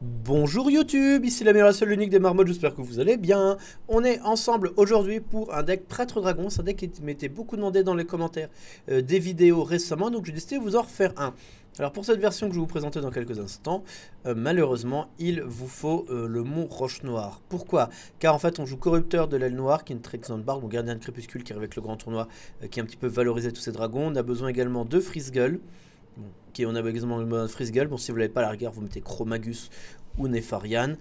Bonjour YouTube, ici la meilleure seule unique des marmottes, j'espère que vous allez bien. On est ensemble aujourd'hui pour un deck Prêtre Dragon, c'est un deck qui m'était beaucoup demandé dans les commentaires des vidéos récemment, donc j'ai décidé de vous en refaire un. Alors pour cette version que je vais vous présenter dans quelques instants, malheureusement il vous faut le mont Roche Noire. Pourquoi? Car en fait on joue Corrupteur de l'aile noire, qui est une très excellente barbe, donc Gardien de Crépuscule qui arrive avec le grand tournoi, qui a un petit peu valorisé tous ces dragons. On a besoin également de Freezegull. Bon, ok, on a également le mode Freezegull. Bon, si vous l'avez pas à la rigueur, vous mettez Chromagus ou Nefarian.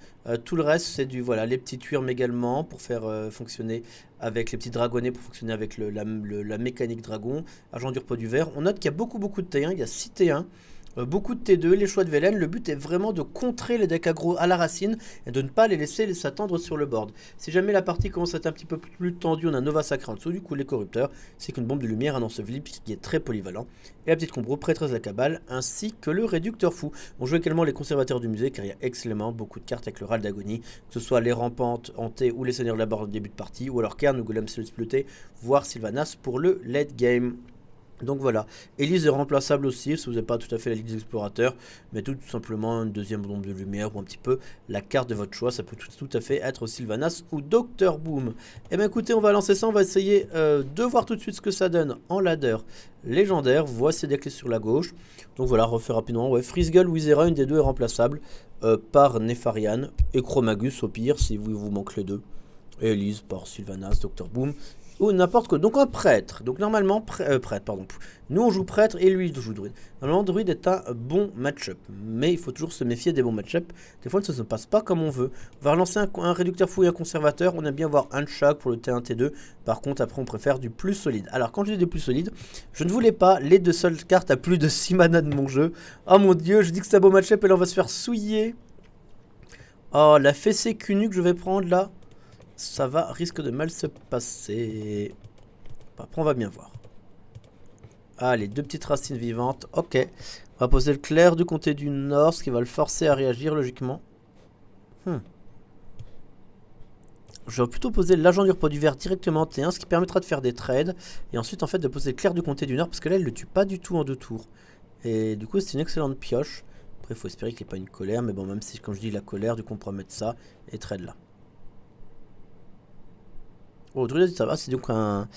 Tout le reste, c'est du voilà, les petits Wurm également pour faire fonctionner avec les petits dragonnets, pour fonctionner avec la mécanique dragon. Agent du repos du verre. On note qu'il y a beaucoup de T1, il y a 6 T1. Beaucoup de T2, les choix de Velen, le but est vraiment de contrer les decks aggro à la racine et de ne pas les laisser s'attendre sur le board. Si jamais la partie commence à être un petit peu plus tendue, on a Nova Sacré en dessous, du coup les corrupteurs, c'est qu'une bombe de lumière, un enseveli qui est très polyvalent. Et la petite combo, Prêtresse de la Cabale, ainsi que le Réducteur Fou. On joue également les conservateurs du musée, car il y a excellemment beaucoup de cartes avec le râle d'agonie, que ce soit les rampantes hantées ou les seigneurs de la barre au début de partie, ou alors Cairn ou Golem Exploté, voire Sylvanas pour le late game. Donc voilà, Elise est remplaçable aussi, si vous n'avez pas tout à fait la Ligue des Explorateurs, mais tout simplement une deuxième bombe de lumière ou un petit peu la carte de votre choix, ça peut tout à fait être Sylvanas ou Dr Boom. Et bien écoutez, on va lancer ça, on va essayer de voir tout de suite ce que ça donne en ladder légendaire. Voici des clés sur la gauche, donc voilà, refait rapidement, ouais, Freezegull ou Isera, une des deux est remplaçable par Nefarian et Chromagus au pire, si vous manque les deux. Et Elise par Sylvanas, Dr Boom. Ou n'importe quoi. Donc un prêtre. Donc normalement, prêtre, pardon. Nous on joue prêtre et lui il joue druide. Normalement, druide est un bon match-up. Mais il faut toujours se méfier des bons match-up. Des fois, ça ne se passe pas comme on veut. On va relancer un réducteur fou et un conservateur. On aime bien avoir un de chaque pour le T1, T2. Par contre, après, on préfère du plus solide. Alors, quand je dis du plus solide, je ne voulais pas les deux seules cartes à plus de 6 mana de mon jeu. Oh mon dieu, je dis que c'est un beau match-up et là, on va se faire souiller. Oh, la fessée cunu que je vais prendre là. Ça risque de mal se passer. Après, on va bien voir. Allez, deux petites racines vivantes. Ok. On va poser le clerc du comté du Nord, ce qui va le forcer à réagir logiquement. Je vais plutôt poser l'agent du repos du verre directement en T1, ce qui permettra de faire des trades. Et ensuite, en fait, de poser le clerc du comté du Nord, parce que là, il ne le tue pas du tout en 2 tours. Et du coup, c'est une excellente pioche. Après, il faut espérer qu'il n'y ait pas une colère. Mais bon, même si, quand je dis la colère, du coup, on pourra mettre ça et trade là. Oh, druide, ça va, c'est donc un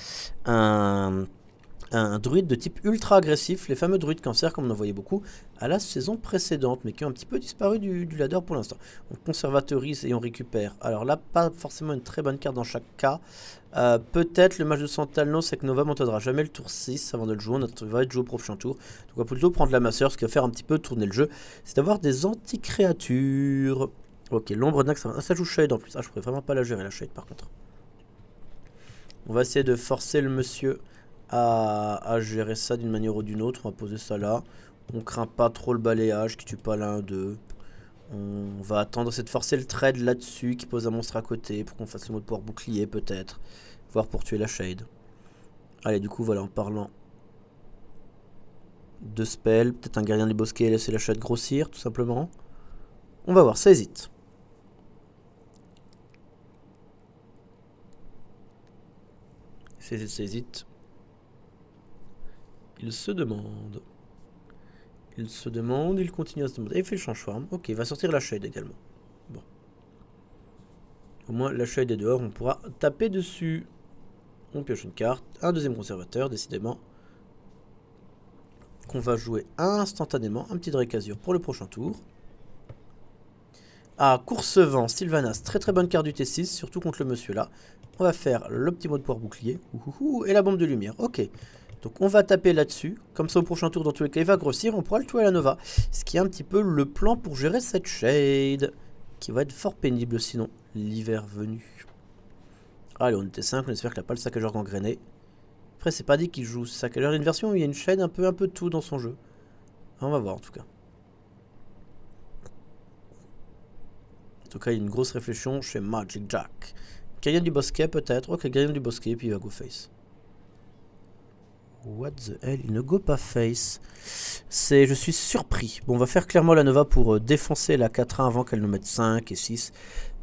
druide de type ultra agressif, les fameux druides cancer, comme on en voyait beaucoup à la saison précédente, mais qui ont un petit peu disparu du ladder pour l'instant. On conservatorise et on récupère. Alors là, pas forcément une très bonne carte dans chaque cas. Peut-être le match de Santalno, c'est que Nova montera jamais le tour 6 avant de le jouer. On va être joué au prochain tour. Donc on va plutôt prendre la masseur, ce qui va faire un petit peu tourner le jeu. C'est d'avoir des anti-créatures. Ok, l'ombre Nax, ça joue Shade en plus. Ah, je pourrais vraiment pas la gérer la Shade par contre. On va essayer de forcer le monsieur à gérer ça d'une manière ou d'une autre. On va poser ça là. On craint pas trop le balayage qui tue pas l'un d'eux. On va attendre, c'est de forcer le trade là-dessus qui pose un monstre à côté pour qu'on fasse le mot de pouvoir bouclier peut-être. Voire pour tuer la shade. Allez, du coup, voilà, en parlant de spell, peut-être un gardien du bosquet et laisser la shade grossir, tout simplement. On va voir, ça hésite. Ça hésite. Il se demande. Il continue à se demander. Et il fait le change-forme. Ok, il va sortir la shade également. Bon. Au moins, la shade est dehors, on pourra taper dessus. On pioche une carte. Un deuxième conservateur, décidément. Qu'on va jouer instantanément. Un petit Dracazur pour le prochain tour. Ah, Coursevent, Sylvanas. Très très bonne carte du T6, surtout contre le monsieur là. On va faire le petit mot de pouvoir bouclier. Et la bombe de lumière. Ok. Donc on va taper là-dessus, comme ça au prochain tour dans tous les cas il va grossir, on pourra le tuer à la Nova. Ce qui est un petit peu le plan pour gérer cette shade, qui va être fort pénible sinon, l'hiver venu. Allez, on était 5, on espère qu'il n'a pas le saccageur gangréné. Après c'est pas dit qu'il joue saccageur, il y a une version où il y a une shade un peu de tout dans son jeu. On va voir en tout cas. En tout cas il y a une grosse réflexion chez Magic Jack. Gardien du bosquet peut-être, ok gardien du bosquet puis il va go face. What the hell, il ne go pas face. Je suis surpris. Bon, on va faire clairement la Nova pour défoncer la 4-1 avant qu'elle nous mette 5 et 6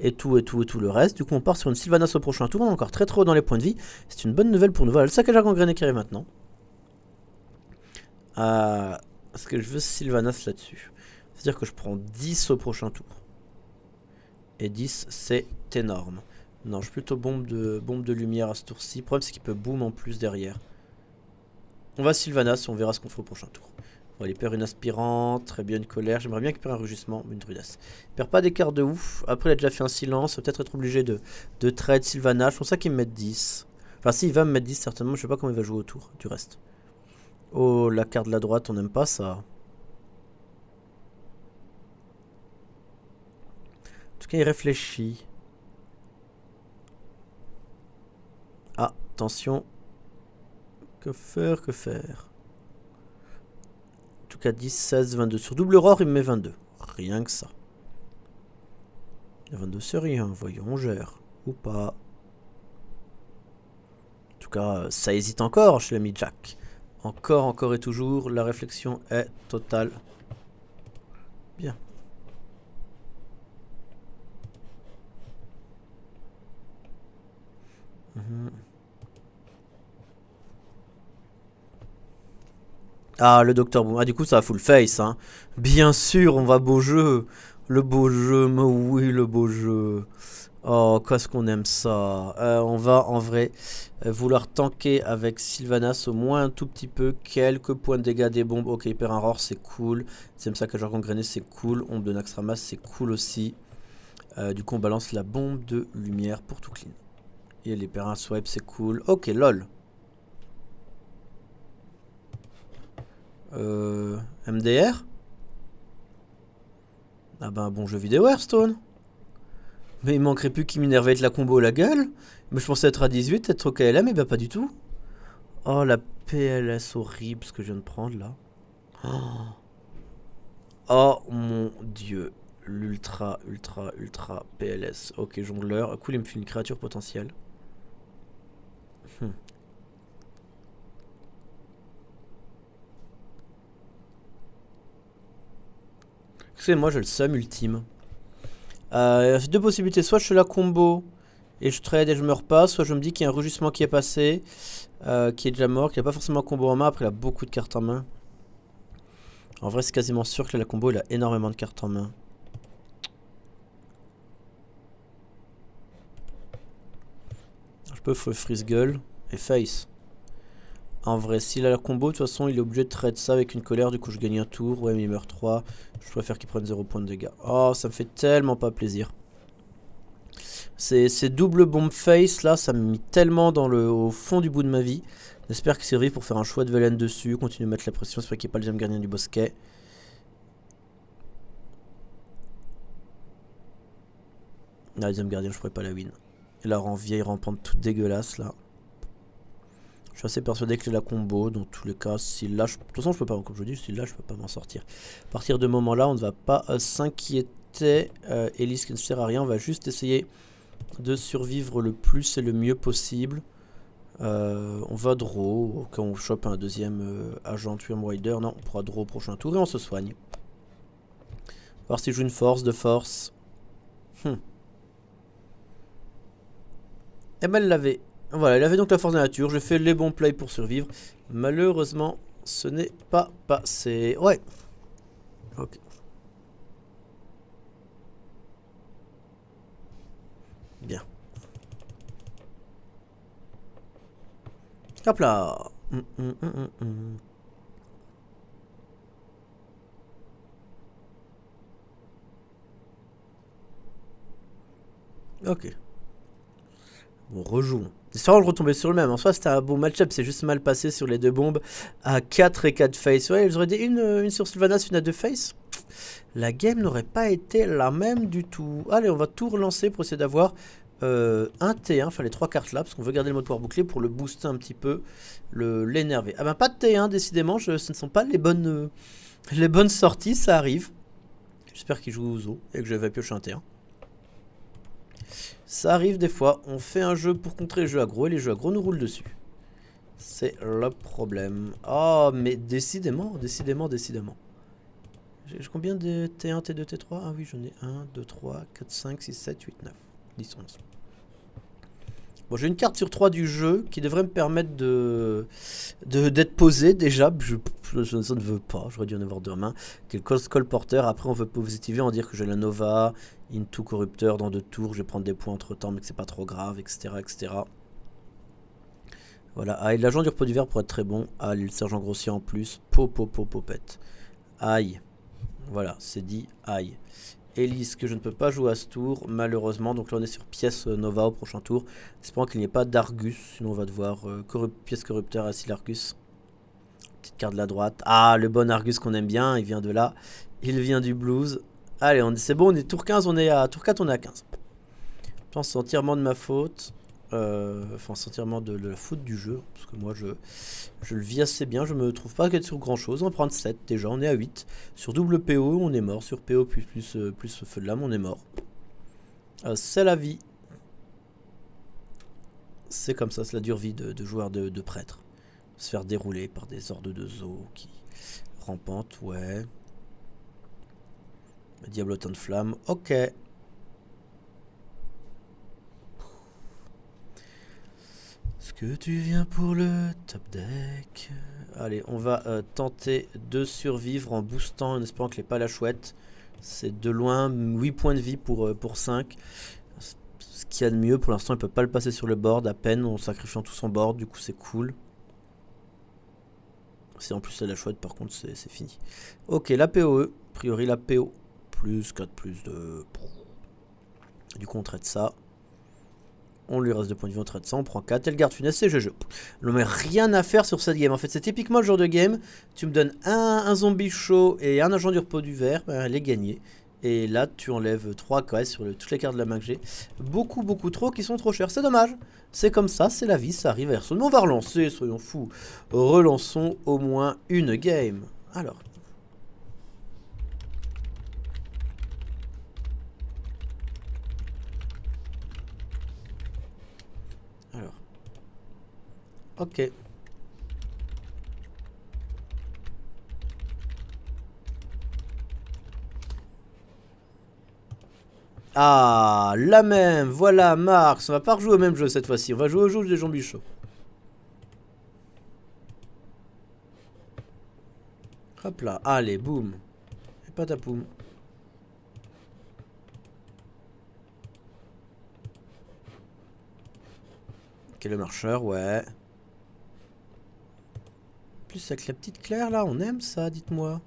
et tout le reste. Du coup, on part sur une Sylvanas au prochain tour. On est encore très haut dans les points de vie. C'est une bonne nouvelle pour nous. Voilà, le saccageur gangréné qui arrive maintenant. Parce que je veux Sylvanas là-dessus. C'est-à-dire que je prends 10 au prochain tour. Et 10, c'est énorme. Non, je suis plutôt bombe de lumière à ce tour-ci. Le problème, c'est qu'il peut boom en plus derrière. On va Sylvanas, on verra ce qu'on fait au prochain tour. Bon, il perd une aspirante, très bien une colère. J'aimerais bien qu'il perd un rugissement, une druidasse. Il perd pas d'écart de ouf. Après, il a déjà fait un silence. Il va peut-être être obligé de trade Sylvanas. Je pense ça qu'il me mette 10. Enfin, si, il va me mettre 10, certainement. Je sais pas comment il va jouer autour du reste. Oh, la carte de la droite, on n'aime pas ça. En tout cas, il réfléchit. Ah, attention. Que faire, que faire? En tout cas, 10, 16, 22. Sur double aurore, il me met 22. Rien que ça. 22, c'est rien. Voyons, on gère. Ou pas. En tout cas, ça hésite encore chez l'ami Jack. Encore et toujours. La réflexion est totale. Bien. Ah, le Docteur Boom. Ah, du coup, ça va full face, hein. Bien sûr, on va beau jeu. Le beau jeu, mais oui, le beau jeu. Oh, qu'est-ce qu'on aime ça. On va, en vrai, vouloir tanker avec Sylvanas au moins un tout petit peu. Quelques points de dégâts des bombes. Ok, Hyper Aurore, c'est cool. Deuxième saccage gangréné, c'est cool. Ombre de Naxxramas, c'est cool aussi. Du coup, on balance la bombe de lumière pour tout clean. Et les perrin swipe, c'est cool. Ok, lol. MDR. Ah ben, bon jeu vidéo Hearthstone. Mais il manquerait plus qu'il m'énerve avec la combo la gueule. Mais je pensais être à 18, être au KLM, et ben pas du tout. Oh, la PLS horrible ce que je viens de prendre là. Oh mon dieu. L'ultra PLS. Ok, jongleur. Cool, il me fait une créature potentielle. C'est moi, j'ai le seum ultime. Il y a deux possibilités. Soit je fais la combo et je trade et je meurs pas. Soit je me dis qu'il y a un rugissement qui est passé, qui est déjà mort, qu'il n'y a pas forcément un combo en main. Après, il a beaucoup de cartes en main. En vrai, c'est quasiment sûr que la combo, il a énormément de cartes en main. Je peux freeze gueule et face. En vrai, s'il a la combo, de toute façon, il est obligé de trade ça avec une colère. Du coup, je gagne un tour. Ouais, mais il meurt 3. Je préfère qu'il prenne 0 points de dégâts. Oh, ça me fait tellement pas plaisir. Ces doubles bombes face là, ça me met tellement au fond du bout de ma vie. J'espère qu'il survive pour faire un choix de Velen dessus. Continuer à mettre la pression. J'espère qu'il n'y a pas le deuxième gardien du bosquet. Non, le deuxième gardien, je pourrais pas la win. Et la vieille rampante toute dégueulasse là. Je suis assez persuadé que j'ai la combo. Dans tous les cas, s'il lâche. De toute façon, je peux pas, comme je dis, s'il lâche, je peux pas m'en sortir. À partir de ce moment là, on ne va pas s'inquiéter. Elise qui ne sert à rien. On va juste essayer de survivre le plus et le mieux possible. On va draw. Quand on chope un deuxième agent Tomb Raider, non, on pourra draw au prochain tour et on se soigne. Voir s'il joue une force de force. Et ben elle l'avait. Voilà, il avait donc la force de la nature. J'ai fait les bons plays pour survivre. Malheureusement, ce n'est pas passé. Ouais. Ok. Bien. Hop là. Ok. On rejoue. Sans le retomber sur le même. En soi, c'était un bon match-up. C'est juste mal passé sur les deux bombes à 4 et 4 face. Ouais, ils auraient dit une sur Sylvanas, une à 2 face. La game n'aurait pas été la même du tout. Allez, on va tout relancer pour essayer d'avoir un T1. Enfin, les 3 cartes là, parce qu'on veut garder le mode pouvoir bouclé pour le booster un petit peu, l'énerver. Ah ben, pas de T1, décidément. Ce ne sont pas les bonnes sorties. Ça arrive. J'espère qu'il joue aux os et que je vais piocher un T1. Ça arrive des fois, on fait un jeu pour contrer les jeux aggro et les jeux aggro nous roulent dessus. C'est le problème. Oh, mais décidément. J'ai combien de T1, T2, T3? Ah oui, j'en ai 1, 2, 3, 4, 5, 6, 7, 8, 9, 10, 11. Bon, j'ai une carte sur 3 du jeu qui devrait me permettre d'être posé déjà. Ça ne veut pas, j'aurais dû en avoir deux mains. Quel colporter. Après, on veut positiver, en dire que j'ai la Nova, into corrupteur dans 2 tours. Je vais prendre des points entre temps, mais que c'est pas trop grave, etc. etc. Voilà. Ah, et l'agent du repos d'hiver pour être très bon. Ah, le sergent grossier en plus. Popette. Aïe. Voilà, c'est dit. Aïe. Elise que je ne peux pas jouer à ce tour malheureusement, donc là on est sur pièce Nova au prochain tour, espérant qu'il n'y ait pas d'Argus, sinon on va devoir pièce corrupteur à Argus. Petite carte de la droite, ah le bon Argus qu'on aime bien, il vient de là, il vient du blues. Allez, c'est bon, on est tour 15, on est à tour 4, on est à 15. Je pense que c'est entièrement de ma faute. Enfin, c'est entièrement de la faute du jeu. Parce que moi, je le vis assez bien. Je me trouve pas qu'être sur grand chose. On va prendre 7 déjà. On est à 8. Sur double PO, on est mort. Sur PO plus feu de lame, on est mort. C'est la vie. C'est comme ça. C'est la dure vie de joueur de prêtre. Se faire dérouler par des hordes de zoo qui rampantent. Ouais. Diablotin de flamme. Ok. Est-ce que tu viens pour le top deck? Allez, on va tenter de survivre en boostant en espérant que les palachouettes. C'est de loin 8 points de vie pour 5. Ce qu'il y a de mieux, pour l'instant il peut pas le passer sur le board à peine en sacrifiant tout son board, du coup c'est cool. Si en plus c'est la chouette par contre c'est fini. Ok, la POE, a priori la PO, plus 4 plus 2. Du coup on traite ça. On lui reste 2 points de vie, on traite ça, on prend 4, elle garde funeste, c'est GG. On n'a rien à faire sur cette game. En fait, c'est typiquement le genre de game, tu me donnes un zombie chaud et un agent du repos du vert, ben, elle est gagnée. Et là, tu enlèves 3 KS sur toutes les cartes de la main que j'ai. Beaucoup trop qui sont trop chères, c'est dommage. C'est comme ça, c'est la vie, ça arrive à Hearthstone. Mais on va relancer, soyons fous. Relançons au moins une game. Alors. Ok. Ah, la même, voilà, Marx. On va pas rejouer au même jeu cette fois-ci. On va jouer au jeu des zombies chauds. Hop là, allez, boum. Et patapoum. Ok, le marcheur, ouais. Plus avec la petite Claire là, on aime ça, dites-moi.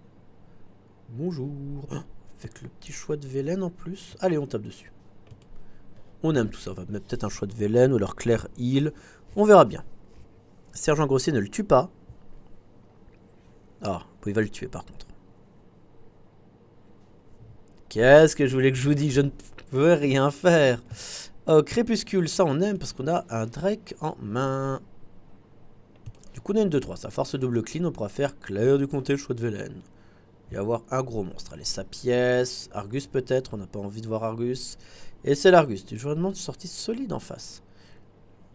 Bonjour. Avec le petit choix de Vélène en plus. Allez, on tape dessus. On aime tout ça. On va mettre peut-être un choix de Vélène ou alors Claire heal. On verra bien. Sergent Grossier ne le tue pas. Ah, il va le tuer par contre. Qu'est-ce que je voulais que je vous dise? Je ne peux rien faire. Oh, Crépuscule, ça on aime parce qu'on a un Drake en main. Du coup, on a une 2-3. Ça force double clean. On pourra faire Claire du Comté, choix de Vélène. Et avoir un gros monstre. Allez, sa pièce. Argus peut-être. On n'a pas envie de voir Argus. Et c'est l'Argus. Je vous demande une sortie solide en face.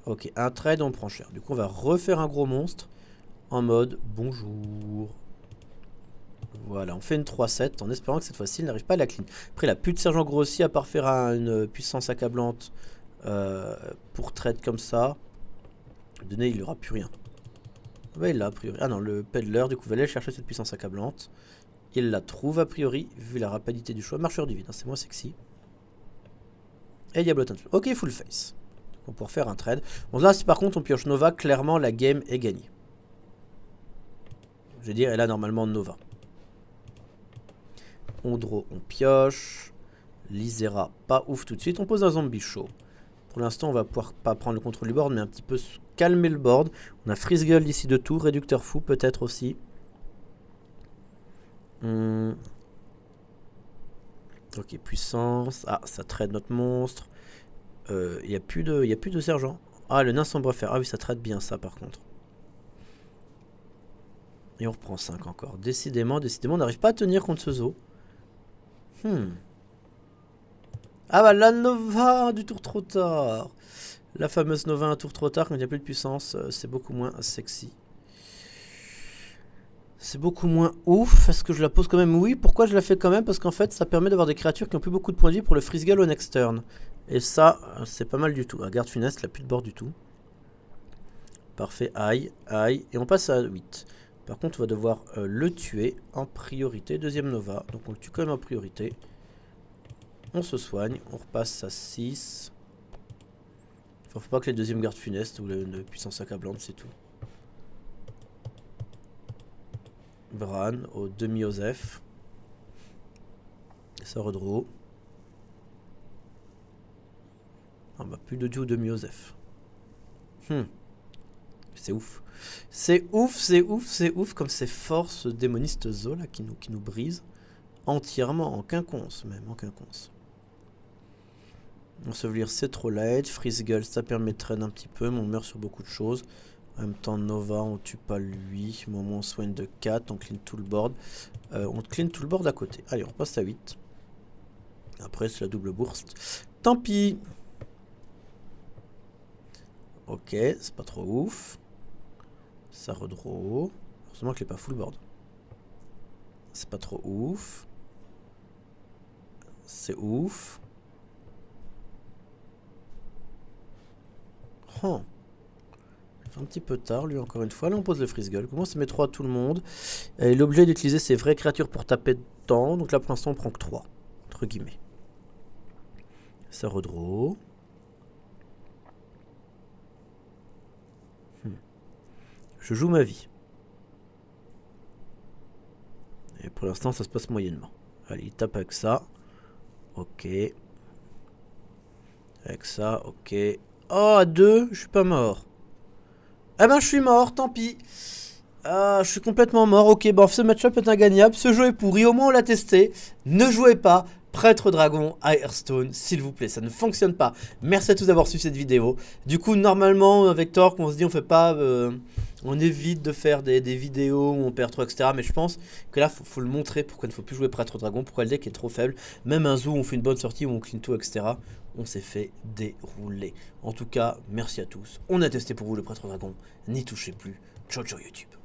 Ok, un trade, on prend cher. Du coup, on va refaire un gros monstre. En mode bonjour. Voilà, on fait une 3-7 en espérant que cette fois-ci il n'arrive pas à la clean. Après, la pute sergent grossier, à part faire une puissance accablante pour trade comme ça, donné il n'y aura plus rien. Ouais, il l'a a priori. Ah non, le peddler, du coup, va aller chercher cette puissance accablante. Il la trouve a priori, vu la rapidité du choix. Marcheur du vide, hein, c'est moins sexy. Et Diablotin. Ok, full face. On pourra faire un trade. Bon, là, si par contre on pioche Nova, clairement la game est gagnée. Je veux dire, elle a normalement Nova. On draw, on pioche. Lysera, pas ouf tout de suite. On pose un zombie chaud. Pour l'instant, on va pouvoir pas prendre le contrôle du board, mais un petit peu calmer le board. On a Freeze Gueule d'ici 2 tours. Réducteur fou, peut-être aussi. Ok, puissance. Ah, ça traite notre monstre. Il n'y a plus de sergent. Ah, le nain sombre fer. Ah oui, ça traite bien ça, par contre. Et on reprend 5 encore. Décidément, on n'arrive pas à tenir contre ce zoo. Ah bah la Nova du tour trop tard. La fameuse Nova un tour trop tard quand il n'y a plus de puissance, c'est beaucoup moins sexy. C'est beaucoup moins ouf. Est-ce que je la pose quand même? Oui. Pourquoi je la fais quand même? Parce qu'en fait ça permet d'avoir des créatures qui ont plus beaucoup de points de vie pour le freeze gale au next turn. Et ça, c'est pas mal du tout. Garde funeste, il n'a plus de bord du tout. Parfait, aïe, aïe. Et on passe à 8. Par contre, on va devoir le tuer en priorité. Deuxième Nova, donc on le tue quand même en priorité. On se soigne, on repasse à 6. Faut pas que les deuxièmes gardes funestes ou une puissance accablante, c'est tout. Bran au demi-Osef. Ça redraw. Ah bah plus de duo demi-Osef. C'est ouf. C'est ouf, c'est ouf, c'est ouf comme c'est fort ce démoniste Zo là qui nous brise. Entièrement, en quinconce même, en quinconce. Ensevelir c'est trop light. Freeze Gull ça permet de traîner un petit peu, mais on meurt sur beaucoup de choses. En même temps Nova on tue pas lui. Moment on soigne de 4, on clean tout le board. On clean tout le board à côté. Allez on passe à 8. Après c'est la double burst. Tant pis. Ok, c'est pas trop ouf. Ça redraw. Heureusement qu'il est pas full board. C'est pas trop ouf. C'est ouf. Oh. Un petit peu tard lui encore une fois. Là on pose le freeze gull. Comment ça met 3 à tout le monde. Il est obligé d'utiliser ses vraies créatures pour taper dedans. Donc là pour l'instant on prend que 3. Entre guillemets. Ça redraw. Je joue ma vie. Et pour l'instant, ça se passe moyennement. Allez, il tape avec ça. Ok. Avec ça, ok. Oh, à 2, je suis pas mort. Eh ben, je suis mort, tant pis. Ah, je suis complètement mort. Ok, bon, ce match-up est ingagnable. Ce jeu est pourri. Au moins, on l'a testé. Ne jouez pas. Prêtre Dragon à Hearthstone, s'il vous plaît, ça ne fonctionne pas. Merci à tous d'avoir suivi cette vidéo. Du coup, normalement, avec Torque, on se dit on fait pas... on évite de faire des vidéos où on perd trop, etc. Mais je pense que là, faut le montrer pourquoi il ne faut plus jouer Prêtre Dragon, pourquoi le deck est trop faible. Même un zoo où on fait une bonne sortie, où on clean tout, etc. On s'est fait dérouler. En tout cas, merci à tous. On a testé pour vous le Prêtre Dragon. N'y touchez plus. Ciao, ciao YouTube.